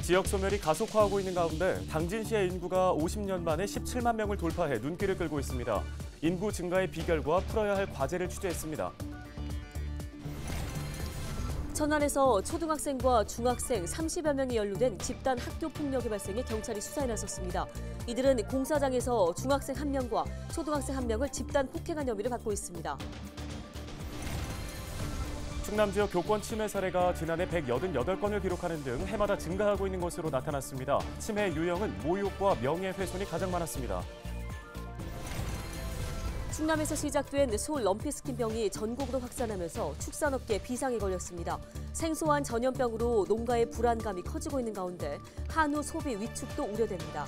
지역 소멸이 가속화하고 있는 가운데 당진시의 인구가 50년 만에 17만 명을 돌파해 눈길을 끌고 있습니다. 인구 증가의 비결과 풀어야 할 과제를 취재했습니다. 천안에서 초등학생과 중학생 30여 명이 연루된 집단 학교 폭력이 발생해 경찰이 수사에 나섰습니다. 이들은 공사장에서 중학생 1명과 초등학생 1명을 집단 폭행한 혐의를 받고 있습니다. 충남 지역 교권 침해 사례가 지난해 188건을 기록하는 등 해마다 증가하고 있는 것으로 나타났습니다. 침해 유형은 모욕과 명예훼손이 가장 많았습니다. 충남에서 시작된 소 럼피스킨병이 전국으로 확산하면서 축산업계에 비상이 걸렸습니다. 생소한 전염병으로 농가의 불안감이 커지고 있는 가운데 한우 소비 위축도 우려됩니다.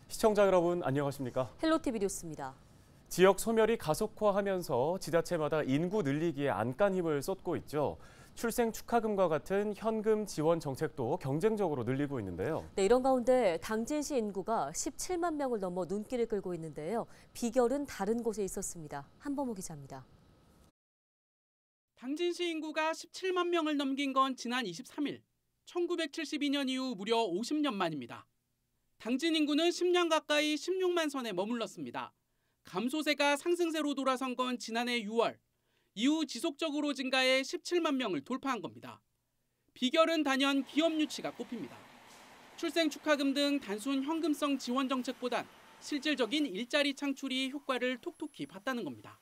시청자 여러분 안녕하십니까? 헬로티비 뉴스입니다. 지역 소멸이 가속화하면서 지자체마다 인구 늘리기에 안간 힘을 쏟고 있죠. 출생 축하금과 같은 현금 지원 정책도 경쟁적으로 늘리고 있는데요. 네, 이런 가운데 당진시 인구가 17만 명을 넘어 눈길을 끌고 있는데요. 비결은 다른 곳에 있었습니다. 한범호 기자입니다. 당진시 인구가 17만 명을 넘긴 건 지난 23일, 1972년 이후 무려 50년 만입니다. 당진 인구는 10년 가까이 16만 선에 머물렀습니다. 감소세가 상승세로 돌아선 건 지난해 6월. 이후 지속적으로 증가해 17만 명을 돌파한 겁니다. 비결은 단연 기업 유치가 꼽힙니다. 출생 축하금 등 단순 현금성 지원 정책보단 실질적인 일자리 창출이 효과를 톡톡히 봤다는 겁니다.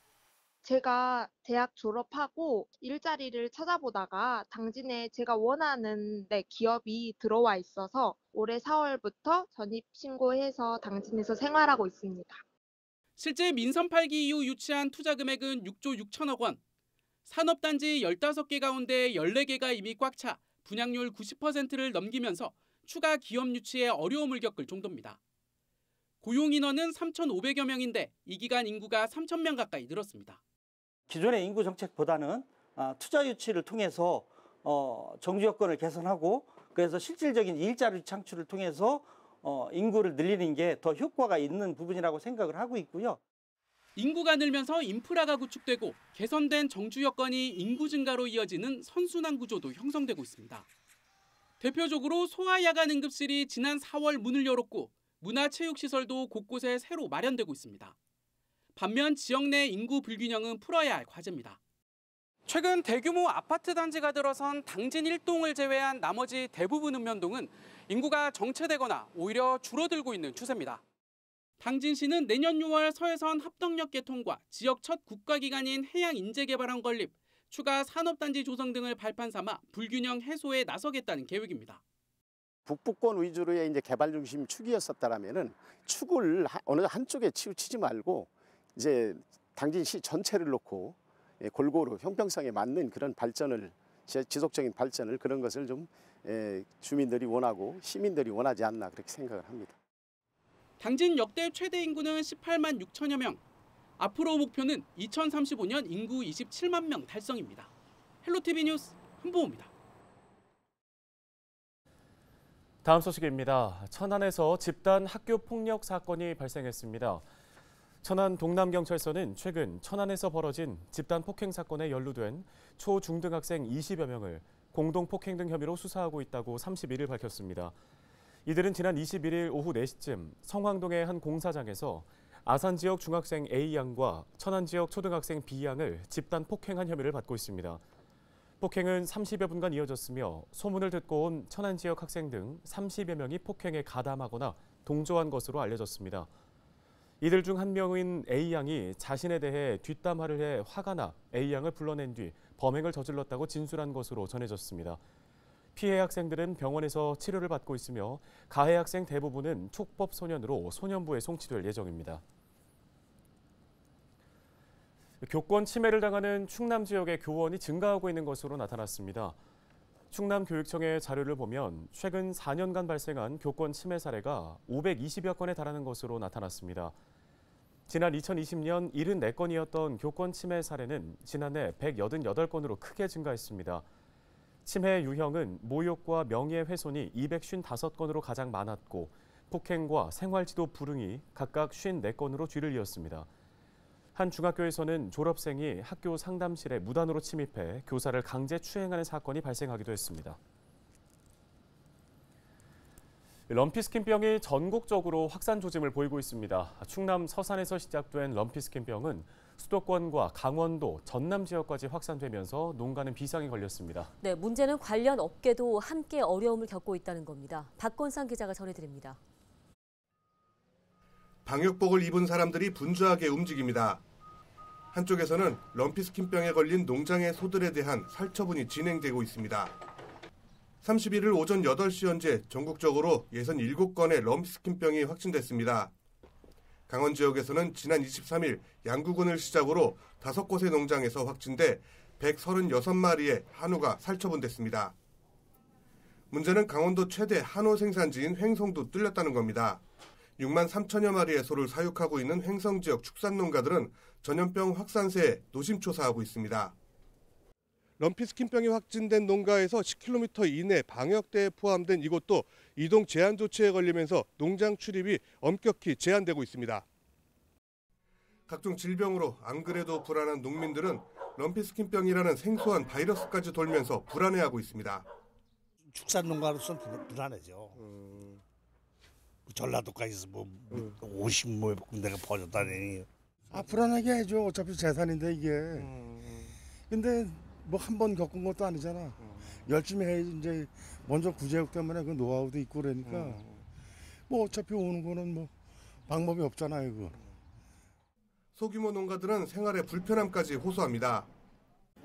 제가 대학 졸업하고 일자리를 찾아보다가 당진에 제가 원하는 기업이 들어와 있어서 올해 4월부터 전입 신고해서 당진에서 생활하고 있습니다. 실제 민선 8기 이후 유치한 투자 금액은 6조 6천억 원. 산업단지 15개 가운데 14개가 이미 꽉 차 분양률 90%를 넘기면서 추가 기업 유치에 어려움을 겪을 정도입니다. 고용 인원은 3,500여 명인데 이 기간 인구가 3,000명 가까이 늘었습니다. 기존의 인구 정책보다는 투자 유치를 통해서 정주 여건을 개선하고 그래서 실질적인 일자리 창출을 통해서 인구를 늘리는 게 더 효과가 있는 부분이라고 생각을 하고 있고요. 인구가 늘면서 인프라가 구축되고 개선된 정주 여건이 인구 증가로 이어지는 선순환 구조도 형성되고 있습니다. 대표적으로 소아야간 응급실이 지난 4월 문을 열었고 문화체육시설도 곳곳에 새로 마련되고 있습니다. 반면 지역 내 인구 불균형은 풀어야 할 과제입니다. 최근 대규모 아파트 단지가 들어선 당진 1동을 제외한 나머지 대부분 읍면동은 인구가 정체되거나 오히려 줄어들고 있는 추세입니다. 당진시는 내년 6월 서해선 합덕역 개통과 지역 첫 국가기관인 해양인재개발원 건립, 추가 산업단지 조성 등을 발판 삼아 불균형 해소에 나서겠다는 계획입니다. 북부권 위주로의 이제 개발 중심 축이었었다라면은 축을 어느 한쪽에 치우치지 말고 이제 당진시 전체를 놓고 골고루 형평성에 맞는 그런 발전을 지속적인 발전을 그런 것을 좀 주민들이 원하고 시민들이 원하지 않나 그렇게 생각을 합니다. 당진 역대 최대 인구는 18만 6천여 명. 앞으로 목표는 2035년 인구 27만 명 달성입니다. 헬로티비 뉴스 한보호입니다. 다음 소식입니다. 천안에서 집단 학교 폭력 사건이 발생했습니다. 천안 동남경찰서는 최근 천안에서 벌어진 집단 폭행 사건에 연루된 초, 중등학생 20여 명을 공동폭행 등 혐의로 수사하고 있다고 31일 밝혔습니다. 이들은 지난 21일 오후 4시쯤 성황동의 한 공사장에서 아산 지역 중학생 A양과 천안 지역 초등학생 B양을 집단 폭행한 혐의를 받고 있습니다. 폭행은 30여 분간 이어졌으며 소문을 듣고 온 천안 지역 학생 등 30여 명이 폭행에 가담하거나 동조한 것으로 알려졌습니다. 이들 중 한 명인 A양이 자신에 대해 뒷담화를 해 화가 나 A양을 불러낸 뒤 범행을 저질렀다고 진술한 것으로 전해졌습니다. 피해 학생들은 병원에서 치료를 받고 있으며 가해 학생 대부분은 촉법 소년으로 소년부에 송치될 예정입니다. 교권 침해를 당하는 충남 지역의 교원이 증가하고 있는 것으로 나타났습니다. 충남교육청의 자료를 보면 최근 4년간 발생한 교권 침해 사례가 520여 건에 달하는 것으로 나타났습니다. 지난 2020년 74건이었던 교권 침해 사례는 지난해 188건으로 크게 증가했습니다. 침해 유형은 모욕과 명예훼손이 255건으로 가장 많았고 폭행과 생활지도 불응이 각각 54건으로 뒤를 이었습니다. 한 중학교에서는 졸업생이 학교 상담실에 무단으로 침입해 교사를 강제 추행하는 사건이 발생하기도 했습니다. 럼피스킨병이 전국적으로 확산 조짐을 보이고 있습니다. 충남 서산에서 시작된 럼피스킨병은 수도권과 강원도, 전남 지역까지 확산되면서 농가는 비상에 걸렸습니다. 네, 문제는 관련 업계도 함께 어려움을 겪고 있다는 겁니다. 박건상 기자가 전해드립니다. 방역복을 입은 사람들이 분주하게 움직입니다. 한쪽에서는 럼피스킨병에 걸린 농장의 소들에 대한 살처분이 진행되고 있습니다. 31일 오전 8시 현재 전국적으로 67건의 럼피스킨병이 확진됐습니다. 강원 지역에서는 지난 23일 양구군을 시작으로 5곳의 농장에서 확진돼 136마리의 한우가 살처분됐습니다. 문제는 강원도 최대 한우 생산지인 횡성도 뚫렸다는 겁니다. 6만 3천여 마리의 소를 사육하고 있는 횡성 지역 축산농가들은 전염병 확산세에 노심초사하고 있습니다. 럼피스킨병이 확진된 농가에서 10km 이내 방역대에 포함된 이곳도 이동 제한 조치에 걸리면서 농장 출입이 엄격히 제한되고 있습니다. 각종 질병으로 안 그래도 불안한 농민들은 럼피스킨병이라는 생소한 바이러스까지 돌면서 불안해하고 있습니다. 축산농가로서는 불안하죠. 전라도까지 50뭐 군데가 퍼졌다니. 불안하게 해줘. 어차피 재산인데 이게. 근데 뭐 한 번 겪은 것도 아니잖아. 열심히 해. 이제 먼저 구제역 때문에 그 노하우도 있고 그러니까 뭐 어차피 오는 거는 뭐 방법이 없잖아요. 그거. 소규모 농가들은 생활의 불편함까지 호소합니다.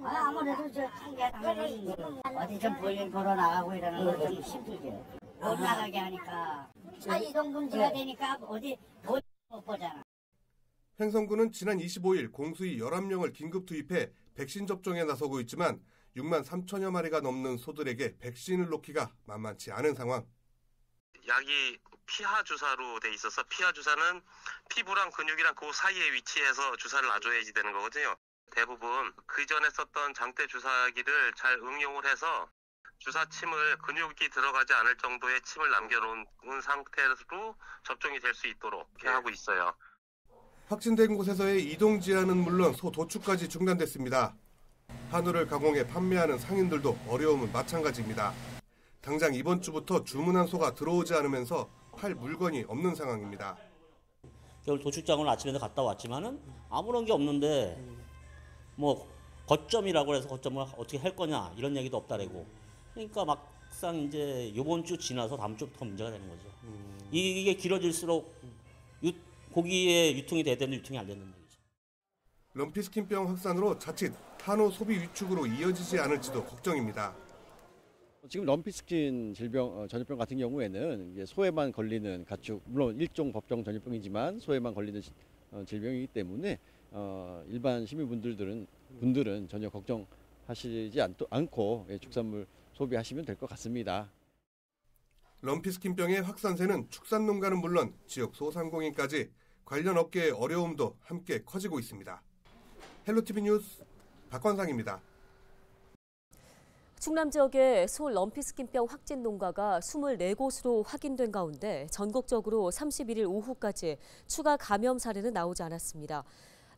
아무래도 저 청계당은 어디 좀 볼일 보러 나가고 이러는 건 좀 힘들게. 못 나가게 하니까. 이동금지가 되니까 어디 못 보잖아. 횡성군은 지난 25일 공수의 11명을 긴급 투입해 백신 접종에 나서고 있지만 6만 3천여 마리가 넘는 소들에게 백신을 놓기가 만만치 않은 상황. 약이 피하 주사로 돼 있어서 피하 주사는 피부랑 근육이랑 그 사이에 위치해서 주사를 놔줘야지 되는 거거든요. 대부분 그 전에 썼던 장대 주사기를 잘 응용을 해서 주사침을 근육이 들어가지 않을 정도의 침을 남겨놓은 상태로 접종이 될 수 있도록 이렇게 하고 있어요. 확진된 곳에서의 이동 제한은 물론 소 도축까지 중단됐습니다. 한우를 가공해 판매하는 상인들도 어려움은 마찬가지입니다. 당장 이번 주부터 주문한 소가 들어오지 않으면서 팔 물건이 없는 상황입니다. 겨울 도축장을 아침에 갔다 왔지만은 아무런 게 없는데 뭐 거점이라고 해서 거점을 어떻게 할 거냐 이런 얘기도 없다래고. 그러니까 막상 이제 이번 주 지나서 다음 주부터 문제가 되는 거죠. 이게 길어질수록 고기의 유통이 돼야 되는데 유통이 안 되는 얘기죠. 럼피스킨병 확산으로 자칫 한우 소비 위축으로 이어지지 않을지도 걱정입니다. 지금 럼피스킨 전염병 같은 경우에는 이제 소에만 걸리는 가축, 물론 일종 법정 전염병이지만 소에만 걸리는 질병이기 때문에 일반 시민분들은 전혀 걱정하시지 않고 축산물 소비하시면 될 것 같습니다. 럼피스킨병의 확산세는 축산농가는 물론 지역 소상공인까지 관련 업계의 어려움도 함께 커지고 있습니다. 헬로티비 뉴스 박건상입니다. 충남 지역의 소 럼피스킨병 확진 농가가 24곳으로 확인된 가운데 전국적으로 31일 오후까지 추가 감염 사례는 나오지 않았습니다.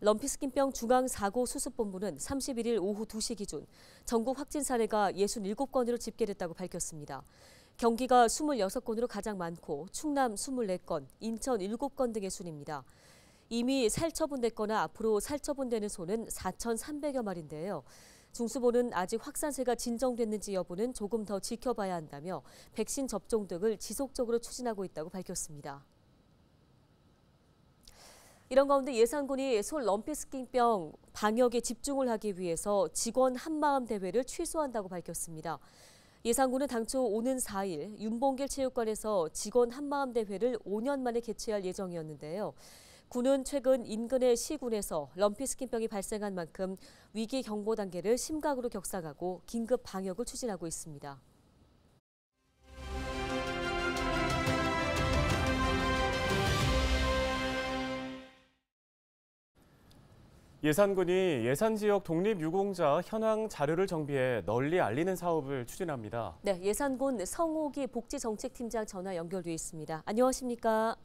럼피스킨병 중앙사고수습본부는 31일 오후 2시 기준 전국 확진 사례가 67건으로 집계됐다고 밝혔습니다. 경기가 26건으로 가장 많고 충남 24건, 인천 7건 등의 순입니다. 이미 살처분됐거나 앞으로 살처분되는 소는 4,300여 마리인데요. 중수본은 아직 확산세가 진정됐는지 여부는 조금 더 지켜봐야 한다며 백신 접종 등을 지속적으로 추진하고 있다고 밝혔습니다. 이런 가운데 예산군이 소 럼피스킨병 방역에 집중을 하기 위해서 직원 한마음 대회를 취소한다고 밝혔습니다. 예산군은 당초 오는 4일 윤봉길 체육관에서 직원 한마음 대회를 5년 만에 개최할 예정이었는데요. 군은 최근 인근의 시군에서 럼피스킨병이 발생한 만큼 위기 경보 단계를 심각으로 격상하고 긴급 방역을 추진하고 있습니다. 예산군이 예산지역 독립유공자 현황 자료를 정비해 널리 알리는 사업을 추진합니다. 네, 예산군 성옥이 복지정책팀장 전화 연결돼 있습니다. 안녕하십니까?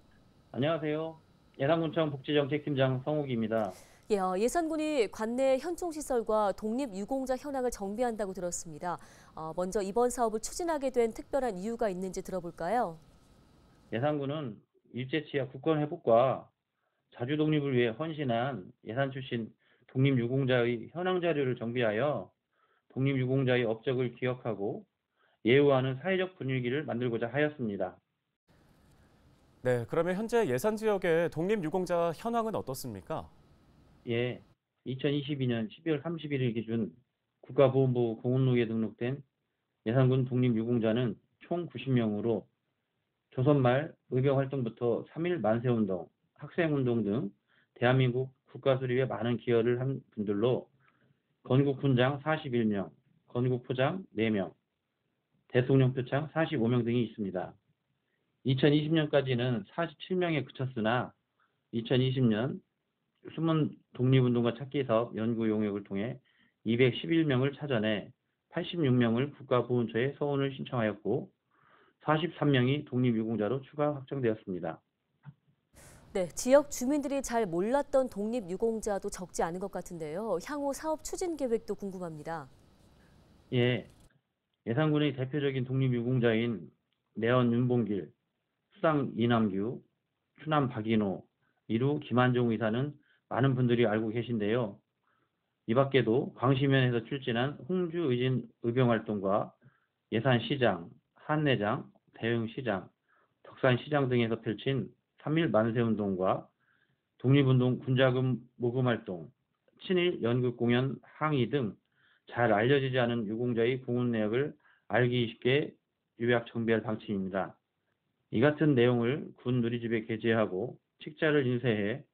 안녕하세요. 예산군청 복지정책팀장 성욱입니다. 예, 예산군이 관내 현충시설과 독립유공자 현황을 정비한다고 들었습니다. 먼저 이번 사업을 추진하게 된 특별한 이유가 있는지 들어볼까요? 예산군은 일제치하 국권회복과 자주 독립을 위해 헌신한 예산 출신 독립유공자의 현황 자료를 정비하여 독립유공자의 업적을 기억하고 예우하는 사회적 분위기를 만들고자 하였습니다. 네, 그러면 현재 예산 지역의 독립유공자 현황은 어떻습니까? 예, 2022년 12월 31일 기준 국가보훈부 공원록에 등록된 예산군 독립유공자는 총 90명으로 조선 말 의병활동부터 3.1 만세운동, 학생운동 등 대한민국 국가수립에 많은 기여를 한 분들로 건국훈장 41명, 건국포장 4명, 대통령표창 45명 등이 있습니다. 2020년까지는 47명에 그쳤으나 2020년 숨은 독립운동가 찾기 사업 연구 용역을 통해 211명을 찾아내 86명을 국가보훈처에 서원을 신청하였고 43명이 독립유공자로 추가 확정되었습니다. 네, 지역 주민들이 잘 몰랐던 독립유공자도 적지 않은 것 같은데요. 향후 사업 추진 계획도 궁금합니다. 예, 예산군의 대표적인 독립유공자인 내원 윤봉길, 수상 이남규, 추남 박인호, 이루 김한종 의사는 많은 분들이 알고 계신데요. 이 밖에도 광시면에서 출진한 홍주의진 의병활동과 예산시장, 한내장, 대흥시장, 덕산시장 등에서 펼친 3.1 만세운동과 독립운동 군자금 모금활동, 친일 연극공연 항의 등 잘 알려지지 않은 유공자의 공헌 내역을 알기 쉽게 요약 정비할 방침입니다. 이 같은 내용을 군 누리집에 게재하고 책자를 인쇄해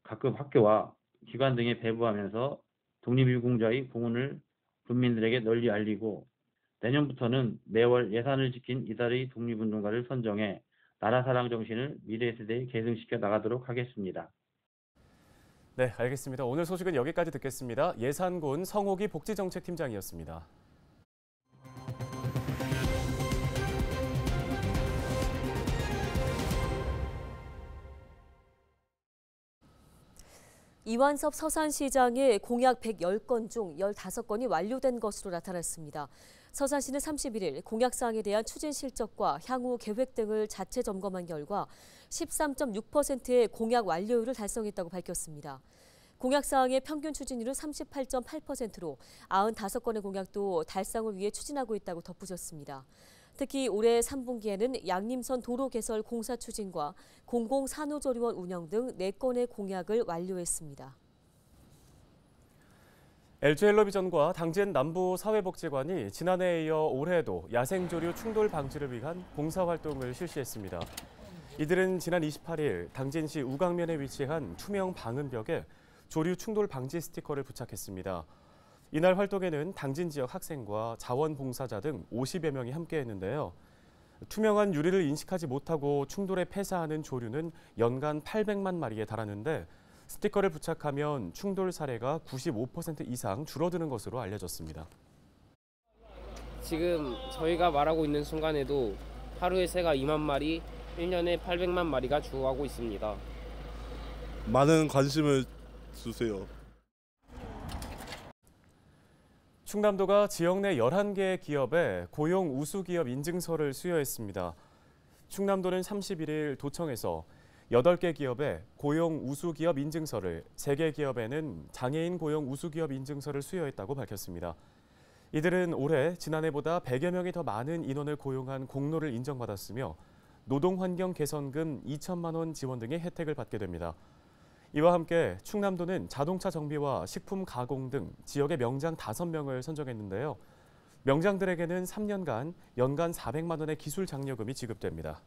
각급 학교와 기관 등에 배부하면서 독립유공자의 공헌을 군민들에게 널리 알리고 내년부터는 매월 예산을 지킨 이달의 독립운동가를 선정해 나라사랑 정신을 미래 세대에 계승시켜 나가도록 하겠습니다. 네, 알겠습니다. 오늘 소식은 여기까지 듣겠습니다. 예산군 성옥이 복지정책팀장이었습니다. 이완섭 서산시장의 공약 110건 중 15건이 완료된 것으로 나타났습니다. 서산시는 31일 공약사항에 대한 추진 실적과 향후 계획 등을 자체 점검한 결과 13.6%의 공약 완료율을 달성했다고 밝혔습니다. 공약사항의 평균 추진율은 38.8%로 95건의 공약도 달성을 위해 추진하고 있다고 덧붙였습니다. 특히 올해 3분기에는 양림선 도로 개설 공사 추진과 공공산후조리원 운영 등 4건의 공약을 완료했습니다. LG엘러비전과 당진 남부사회복지관이 지난해에 이어 올해에도 야생조류 충돌 방지를 위한 봉사활동을 실시했습니다. 이들은 지난 28일 당진시 우강면에 위치한 투명 방음벽에 조류 충돌 방지 스티커를 부착했습니다. 이날 활동에는 당진 지역 학생과 자원봉사자 등 50여 명이 함께했는데요. 투명한 유리를 인식하지 못하고 충돌에 폐사하는 조류는 연간 800만 마리에 달하는데 스티커를 부착하면 충돌 사례가 95% 이상 줄어드는 것으로 알려졌습니다. 지금 저희가 말하고 있는 순간에도 하루에 새가 2만 마리, 1년에 800만 마리가 죽어가고 있습니다. 많은 관심을 주세요. 충남도가 지역 내 11개의 기업에 고용 우수기업 인증서를 수여했습니다. 충남도는 31일 도청에서 8개 기업에 고용 우수기업 인증서를, 3개 기업에는 장애인 고용 우수기업 인증서를 수여했다고 밝혔습니다. 이들은 올해 지난해보다 100여 명이 더 많은 인원을 고용한 공로를 인정받았으며 노동환경 개선금 2천만 원 지원 등의 혜택을 받게 됩니다. 이와 함께 충남도는 자동차 정비와 식품 가공 등 지역의 명장 5명을 선정했는데요. 명장들에게는 3년간 연간 400만 원의 기술 장려금이 지급됩니다.